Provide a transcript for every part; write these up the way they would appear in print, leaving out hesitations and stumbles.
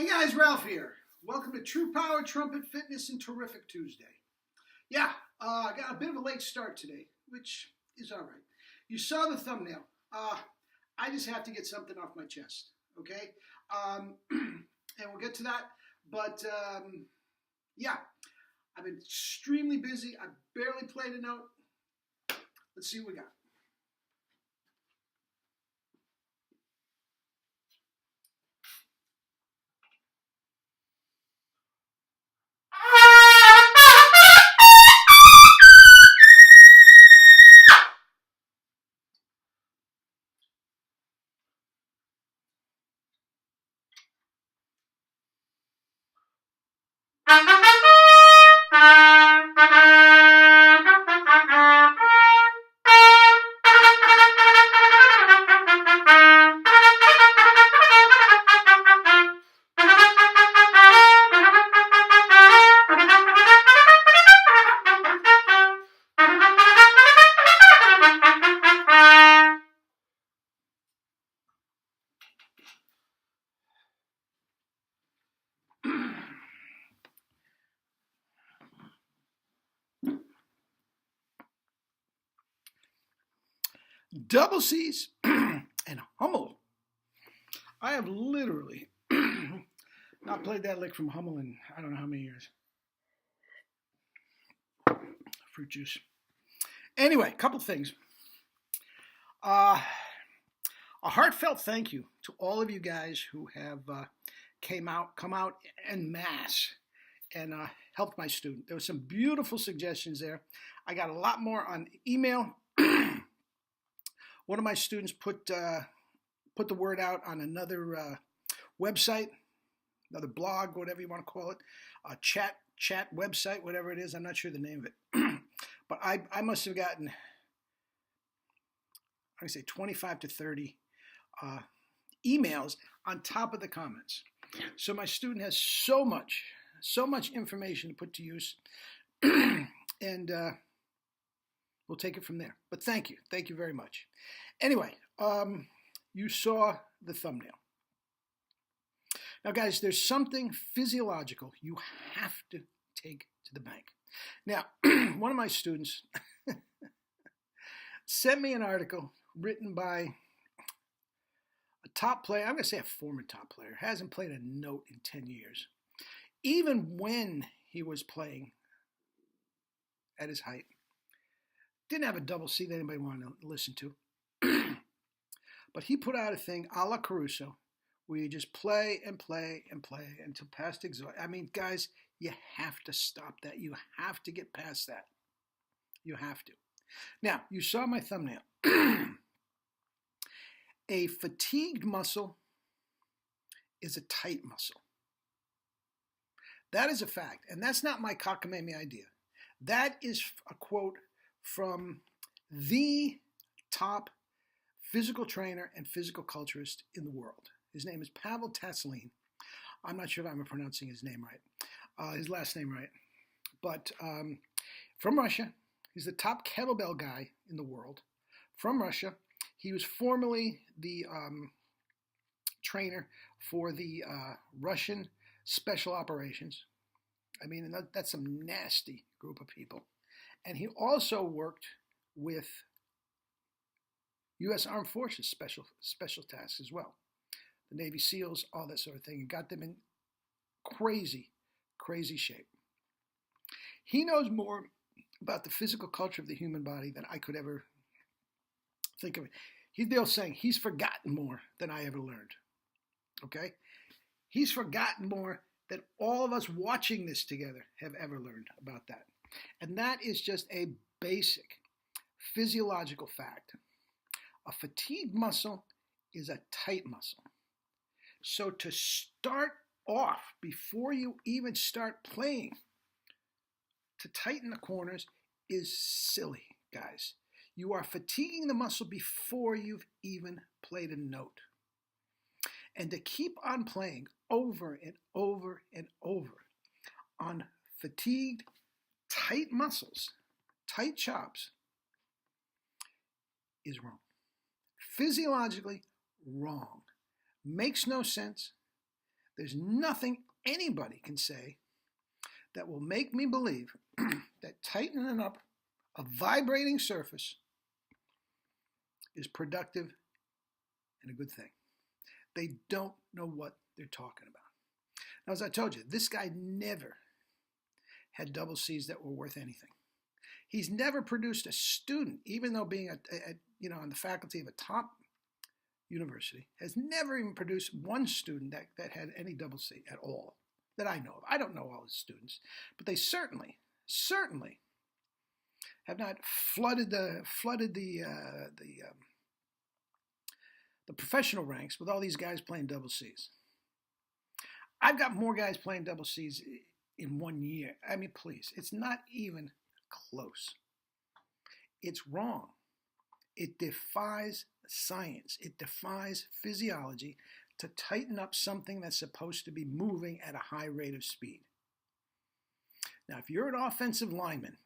Hey guys, Ralph here. Welcome to True Power Trumpet Fitness and Terrific Tuesday. I got a bit of a late start today, which is all right. You saw the thumbnail. I just have to get something off my chest, okay? And we'll get to that. But I've been extremely busy. I barely played a note. Let's see what we got. Double C's and Hummel. I have literally not played that lick from Hummel in I don't know how many years. Fruit juice. Anyway, couple things. A heartfelt thank you to all of you guys who have come out en masse and helped my student. There were some beautiful suggestions there. I got a lot more on email. One of my students put the word out on another website, another blog, whatever you want to call it, a chat website, whatever it is. I'm not sure the name of it. But I must have gotten, I say 25 to 30 emails on top of the comments. So my student has so much information to put to use. And we'll take it from there. But thank you very much. Anyway, you saw the thumbnail. Now, guys, there's something physiological you have to take to the bank. Now, one of my students sent me an article written by a top player. I'm going to say a former top player. Hasn't played a note in 10 years. Even when he was playing at his height. Didn't have a double C that anybody wanted to listen to. But he put out a thing a la Caruso where you just play and play and play until past exhaustion. I mean, guys, you have to stop that. You have to get past that. You have to. Now, you saw my thumbnail. A fatigued muscle is a tight muscle. That is a fact. And that's not my cockamamie idea. That is a quote from the top physical trainer and physical culturist in the world. His name is Pavel Tsatsouline. I'm not sure if I'm pronouncing his name right, his last name right. But from Russia, he's the top kettlebell guy in the world. From Russia, he was formerly the trainer for the Russian Special Operations. I mean, that's some nasty group of people. And he also worked with U.S. Armed Forces special tasks as well. The Navy SEALs, all that sort of thing, and got them in crazy shape. He knows more about the physical culture of the human body than I could ever think of. The old saying, he's forgotten more than I ever learned. Okay? He's forgotten more than all of us watching this together have ever learned about that. And that is just a basic physiological fact. A fatigued muscle is a tight muscle. So to start off, before you even start playing, to tighten the corners is silly, guys. You are fatiguing the muscle before you've even played a note. And to keep on playing over and over and over on fatigued, tight muscles, tight chops, is wrong. Physiologically wrong. Makes no sense. There's nothing anybody can say that will make me believe that tightening up a vibrating surface is productive and a good thing. They don't know what they're talking about. Now, as I told you, this guy never had double C's that were worth anything. He's never produced a student, even though being on the faculty of a top university, has never even produced one student that had any double C at all that I know of. I don't know all his students, but they certainly have not flooded the professional ranks with all these guys playing double C's. I've got more guys playing double C's in 1 year. I mean, please, it's not even close. It's wrong. It defies science. It defies physiology to tighten up something that's supposed to be moving at a high rate of speed. Now, if you're an offensive lineman,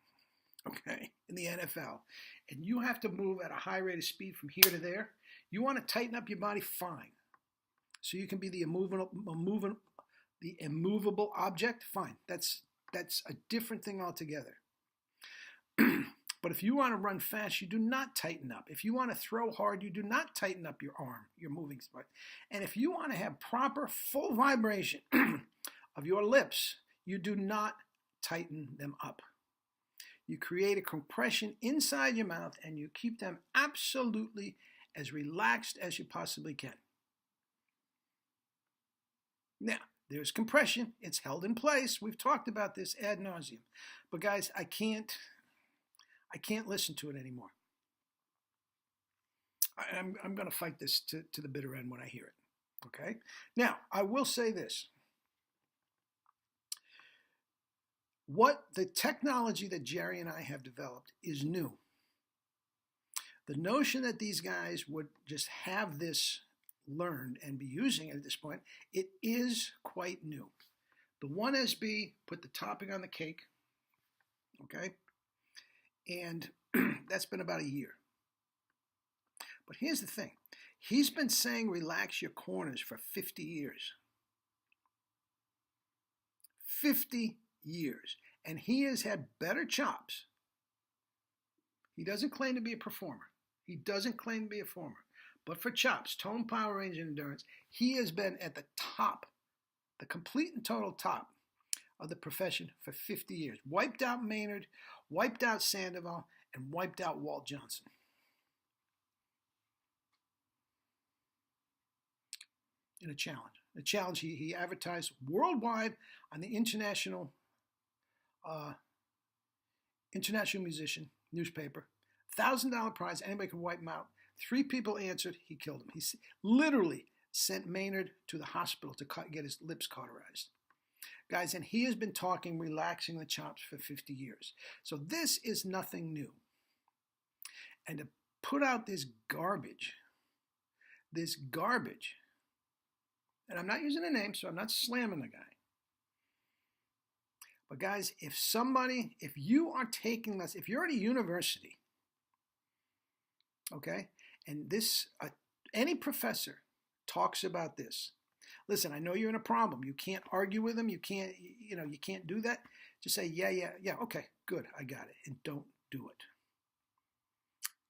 okay, in the NFL, and you have to move at a high rate of speed from here to there, you want to tighten up your body, fine. So you can be the immovable object, fine. That's a different thing altogether. But if you want to run fast, you do not tighten up. If you want to throw hard, you do not tighten up your arm, your moving spot. And if you want to have proper full vibration of your lips, you do not tighten them up. You create a compression inside your mouth and you keep them absolutely as relaxed as you possibly can. Now, there's compression. It's held in place. We've talked about this ad nauseum. But guys, I can't listen to it anymore. I'm going to fight this to the bitter end when I hear it. Okay? Now, I will say this. What the technology that Jerry and I have developed is new. The notion that these guys would just have this learned and be using it at this point, it is quite new. The 1SB put the topping on the cake, okay? And that's been about a year. But here's the thing. He's been saying relax your corners for 50 years. 50 years. And he has had better chops. He doesn't claim to be a performer. He doesn't claim to be a performer. But for chops, tone, power, range, and endurance, he has been at the top, the complete and total top of the profession for 50 years. Wiped out Maynard, wiped out Sandoval, and wiped out Walt Johnson. In a challenge. A challenge he advertised worldwide on the International Musician newspaper. $1,000 prize, anybody can wipe him out. 3 people answered, he killed him. He literally sent Maynard to the hospital to get his lips cauterized. Guys, and he has been talking relaxing the chops for 50 years. So this is nothing new. And to put out this garbage, and I'm not using a name, so I'm not slamming the guy. But guys, if you are taking this, if you're at a university, okay, and this, any professor talks about this, listen, I know you're in a problem. You can't argue with them. You can't do that. Just say, yeah, okay, good, I got it. And don't do it.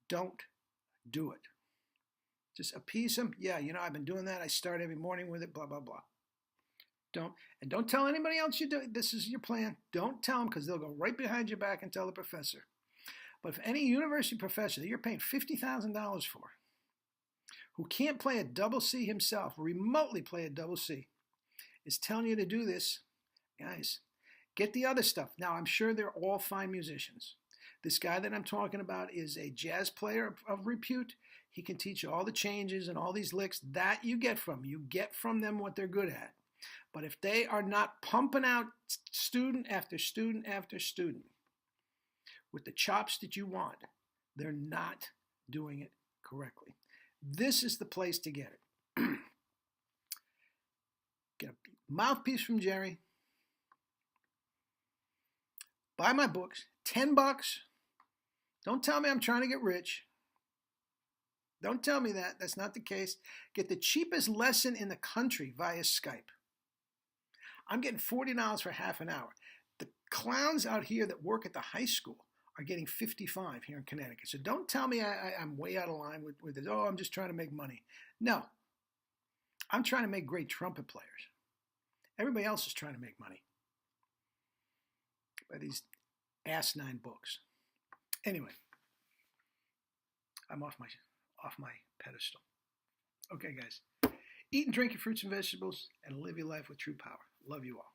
Don't do it. Just appease them. Yeah, I've been doing that. I start every morning with it, blah, blah, blah. Don't tell anybody else you do it. This is your plan. Don't tell them because they'll go right behind your back and tell the professor. But if any university professor that you're paying $50,000 for, who can't play a double C himself, remotely play a double C, is telling you to do this, guys, get the other stuff. Now, I'm sure they're all fine musicians. This guy that I'm talking about is a jazz player of repute. He can teach you all the changes and all these licks that you get from them. You get from them what they're good at. But if they are not pumping out student after student after student with the chops that you want, they're not doing it correctly. This is the place to get it. Get a mouthpiece from Jerry. Buy my books. $10. Don't tell me I'm trying to get rich. Don't tell me that. That's not the case. Get the cheapest lesson in the country via Skype. I'm getting $40 for half an hour. The clowns out here that work at the high school are getting $55 here in Connecticut. So don't tell me I'm way out of line with this. Oh, I'm just trying to make money. No, I'm trying to make great trumpet players. Everybody else is trying to make money by these asinine books. Anyway, I'm off my pedestal. Okay, guys. Eat and drink your fruits and vegetables and live your life with true power. Love you all.